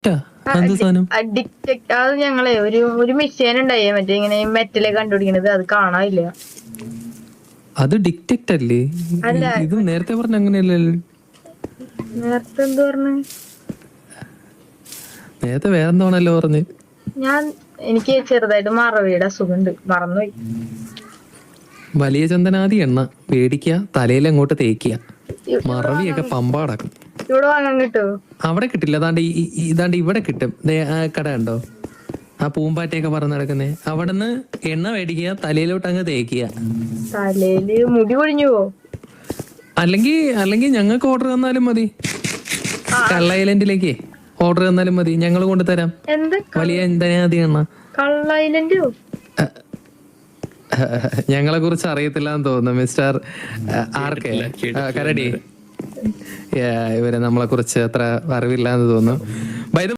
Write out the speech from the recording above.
എന്ത് സാധനം? ഡിറ്റക്ട് അത് ഞങ്ങളെ ഒരു മെഷീൻ ഉണ്ടായേ മറ്റേ ഇങ്ങനെ മെറ്റല് കണ്ടുപിടിക്കണത്, അത് കാണാനില്ല. അത് ഡിറ്റക്റ്റ് അല്ലേ? അല്ല. ഇത് നേരത്തെ പറഞ്ഞ അങ്ങനെയല്ലല്ലോ. നേരത്തെ എന്ത് പറഞ്ഞു? നേരത്തെ വേറെന്താണല്ലോ പറഞ്ഞ്. എനിക്ക് ചെറുതായിട്ട് മറവിയുടെ അസുഖമുണ്ട്, മറന്നുപോയി. വലിയ ചന്ദനാദി എണ്ണ മേടിക്കുക, തലയിൽ അങ്ങോട്ട് തേക്കുക, മറവിയൊക്കെ പമ്പാടക്കും. ഇവിടെ വാങ്ങാൻ കിട്ടുമോ? അവിടെ കിട്ടില്ല. ഇതാണ്ട് ഇവിടെ കിട്ടും. കട ഉണ്ടോ ആ പൂമ്പാറ്റയൊക്കെ പറഞ്ഞ് നടക്കുന്നേ? അവിടുന്ന് എണ്ണ മേടിക്കുക, തലയിലോട്ട് അങ്ങ് തേക്കുക. തലയില് മുടി പൊഴിഞ്ഞു പോ. അല്ലെങ്കിൽ ഞങ്ങൾക്ക് ഓർഡർ തന്നാലും മതി. കള്ള ഐലൻഡിലേക്ക് ഓർഡർ തന്നാലും മതി, ഞങ്ങൾ കൊണ്ടുതരാം. വലിയ ചന്ദനാദി എണ്ണ. കള്ള ഐലൻഡോ? ഞങ്ങളെ കുറിച്ച് അറിയത്തില്ല എന്ന് തോന്നുന്നു മിസ്റ്റർ കരടി. ഇവരെ നമ്മളെ കുറിച്ച് അത്ര അറിവില്ല എന്ന് തോന്നുന്നു.